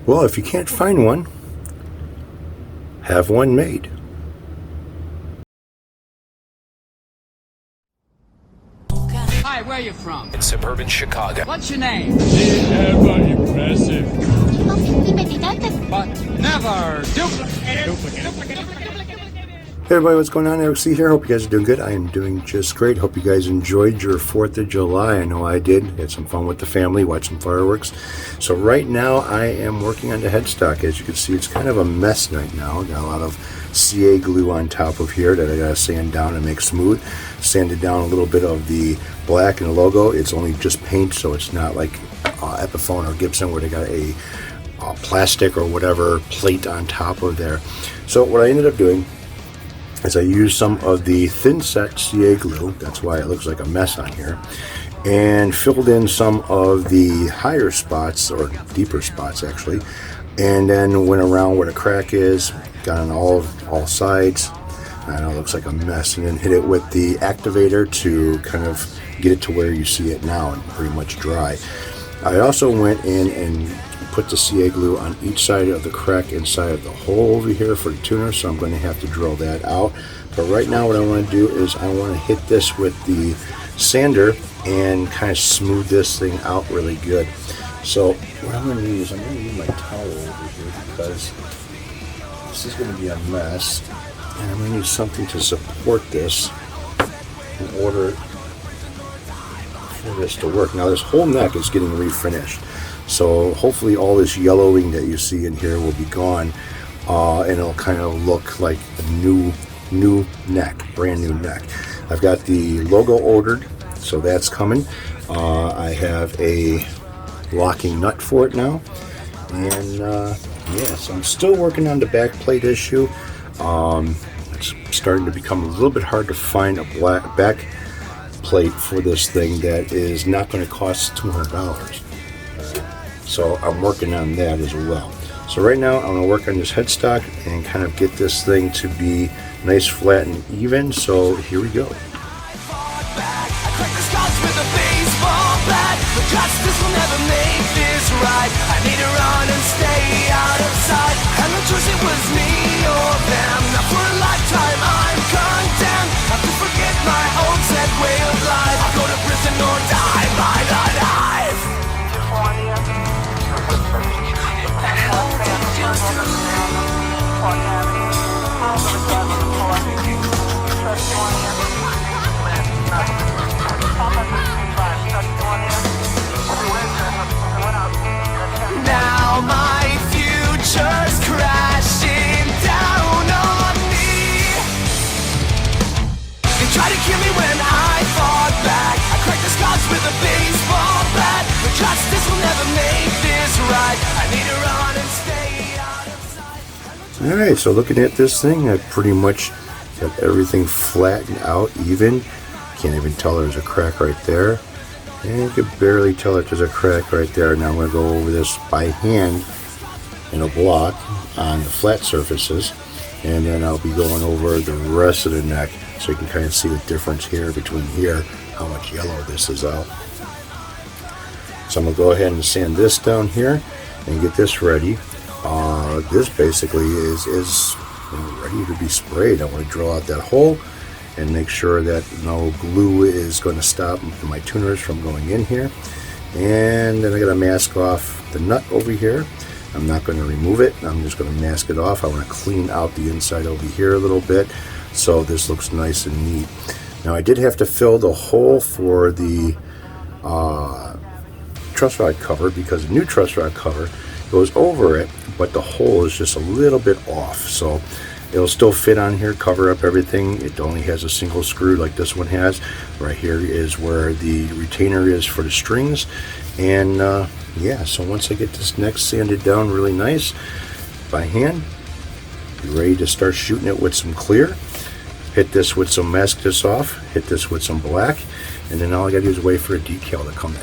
Well, if you can't find one, have one made. Hi, where are you from? In suburban Chicago. What's your name? Ever impressive. But never duplicate. Hey everybody, what's going on? Eric C here. Hope you guys are doing good. I am doing just great. Hope you guys enjoyed your 4th of July. I know I did. Had some fun with the family, watched some fireworks. So right now I am working on the headstock. As you can see, it's kind of a mess right now. Got a lot of CA glue on top of here that I got to sand down and make smooth. Sanded down a little bit of the black and the logo. It's only just paint, so it's not like Epiphone or Gibson where they got a plastic or whatever plate on top of there. So what I ended up doing is I used some of the thin set CA glue, that's why it looks like a mess on here, and filled in some of the higher spots, or deeper spots actually, and then went around where the crack is, got on all sides. I know it looks like a mess, and then hit it with the activator to kind of get it to where you see it now and pretty much dry. I also went in and put the CA glue on each side of the crack inside of the hole over here for the tuner, so I'm going to have to drill that out. But right now what I want to do is I want to hit this with the sander and kind of smooth this thing out really good. So what I'm going to use, I'm going to use my towel over here because this is going to be a mess, and I'm going to use something to support this in order for this to work. Now this whole neck is getting refinished, so hopefully all this yellowing that you see in here will be gone, and it'll kind of look like a new neck, brand new neck. I've got the logo ordered, so that's coming. I have a locking nut for it now, and so I'm still working on the back plate issue. It's starting to become a little bit hard to find a black back plate for this thing that is not going to cost $200. So I'm working on that as well. So right now I'm going to work on this headstock and kind of get this thing to be nice, flat, and even. So here we go. Justice will never make this right. I need to run and stay out of sight. And no choice, it was me or them. Now for a lifetime I'm condemned. I have to forget my old set way of life. I'll go to prison or die by the knife. Now my future's crashing down on me. They tried to kill me when I fought back. I cracked the scars with a baseball bat. But justice will never make this right. I need to run and stay out of sight. Alright, so looking at this thing, I pretty much got everything flattened out, even. Can't even tell there's a crack right there. And you can barely tell that there's a crack right there. Now I'm going to go over this by hand in a block on the flat surfaces, and then I'll be going over the rest of the neck so you can kind of see the difference here between here, how much yellow this is out. So I'm going to go ahead and sand this down here and get this ready. This basically is ready to be sprayed. I want to drill out that hole and make sure that no glue is going to stop my tuners from going in here. And then I got to mask off the nut over here. I'm not going to remove it. I'm just going to mask it off. I want to clean out the inside over here a little bit so this looks nice and neat. Now I did have to fill the hole for the truss rod cover because the new truss rod cover goes over it, but the hole is just a little bit off. So it'll still fit on here, cover up everything. It only has a single screw like this one has. Right here is where the retainer is for the strings. And so once I get this neck sanded down really nice by hand, be ready to start shooting it with some clear. Hit this with some mask this off, hit this with some black, and then all I gotta do is wait for a decal to come in.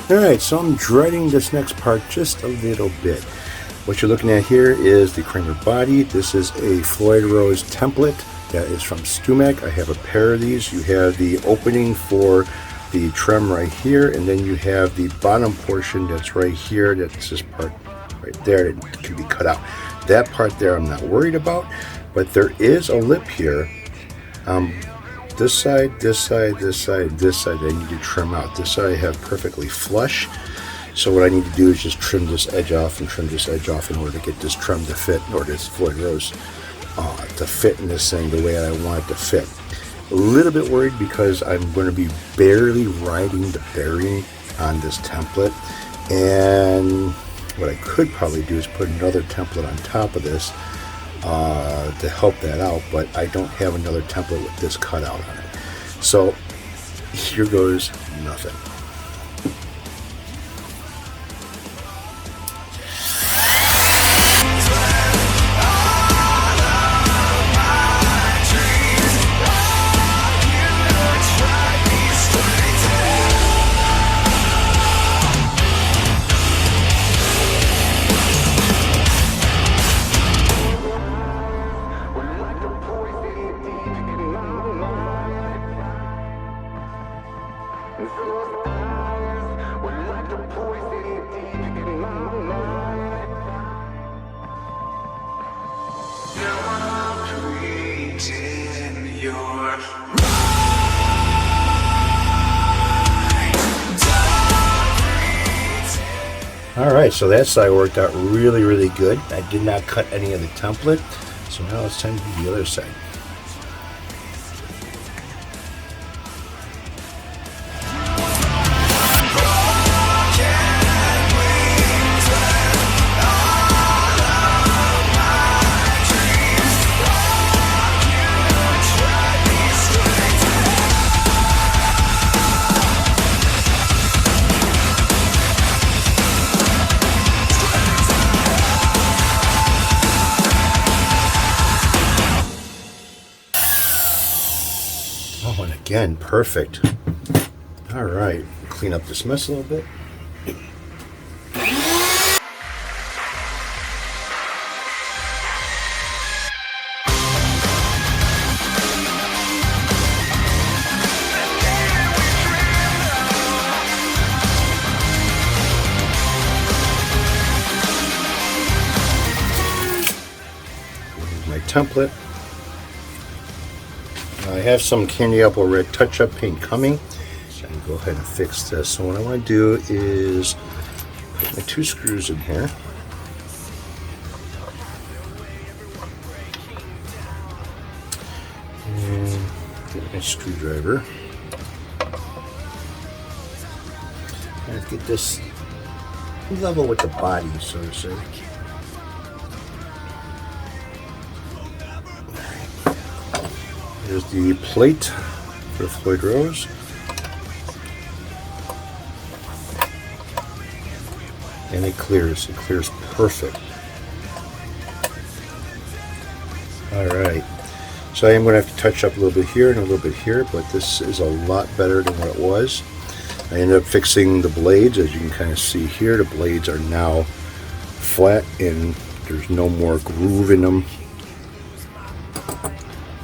Alright, so I'm dreading this next part just a little bit. What you're looking at here is the Kramer body. This is a Floyd Rose template that is from StewMac. I have a pair of these. You have the opening for the trim right here, and then you have the bottom portion that's right here. That's this part right there that can be cut out. That part there I'm not worried about, but there is a lip here. This side, this side, this side, this side I need to trim out. This side I have perfectly flush. So what I need to do is just trim this edge off and trim this edge off in order to get this trim to fit, or this Floyd Rose to fit in this thing the way I want it to fit. A little bit worried because I'm going to be barely riding the bearing on this template, and what I could probably do is put another template on top of this to help that out, but I don't have another template with this cutout on it. So here goes nothing. Alright, so that side worked out really, really good. I did not cut any of the template, so now it's time to do the other side. Oh, and again, perfect. All right, clean up this mess a little bit. Here's my template. I have some Candy Apple Red touch-up paint coming. So I can go ahead and fix this. So what I want to do is put my 2 screws in here. And get my screwdriver. And get this level with the body, so to say. Here's the plate for Floyd Rose. And it clears perfect. Alright, so I am going to have to touch up a little bit here and a little bit here, but this is a lot better than what it was. I ended up fixing the blades. As you can kind of see here, the blades are now flat and there's no more groove in them.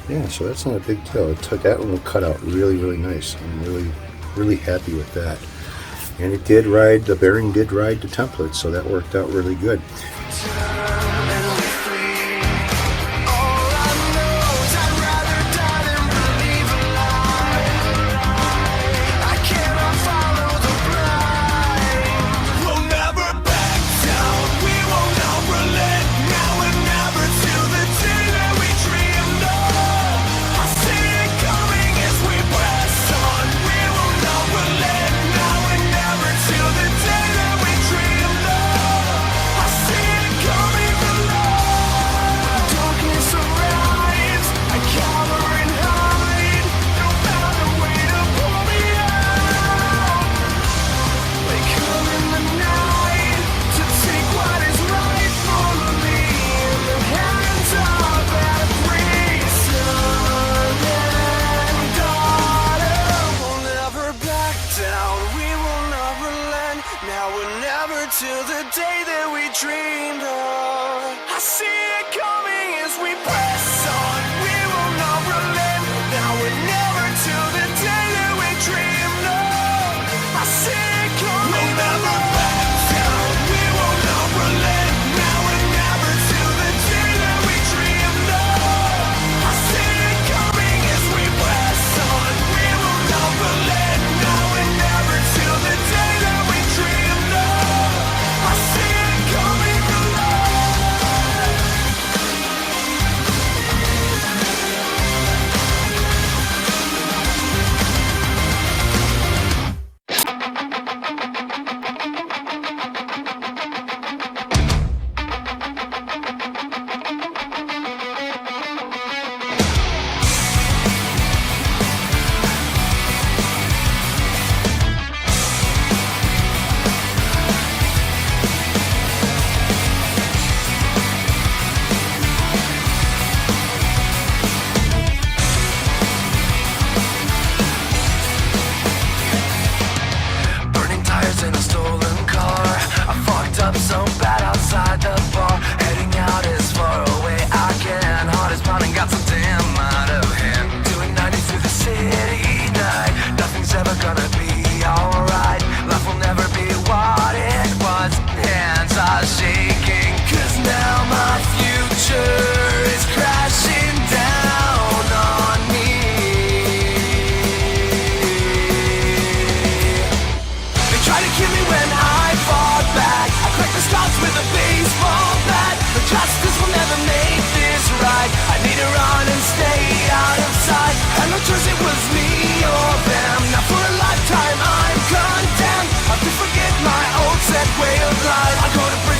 Yeah, so that's not a big deal. That one will cut out really, really nice. I'm really, really happy with that. And it did ride, the bearing did ride the template, so that worked out really good. Now we're never till the day that we dreamed of. I see it coming as we press on. We will not relent. Now we're never till the day that we dreamed of. I see it coming. We'll never back down. We will not relent. Now we're never till the day that we dreamed of. I see it coming as we press on. We will not relent. Now we're never till the day that we dreamed of. I see it coming alive. Burning tires in a stolen car. I fucked up so bad outside the bar. Heading out as far away I can. Heart is pounding, got so damn out of hand. Doing 90 through the city night. Nothing's ever gonna be alright. Life will never be what it was. Hands are shaking, 'cause now my future is crashing down on me. They try to kill me when I fought back. I cracked the scars with a baseball bat. But justice will never make this right. I need to run and stay out of sight. Had no choice, it was me or them. Now for a lifetime I'm condemned. I have to forget my old set way of life. I go to prison.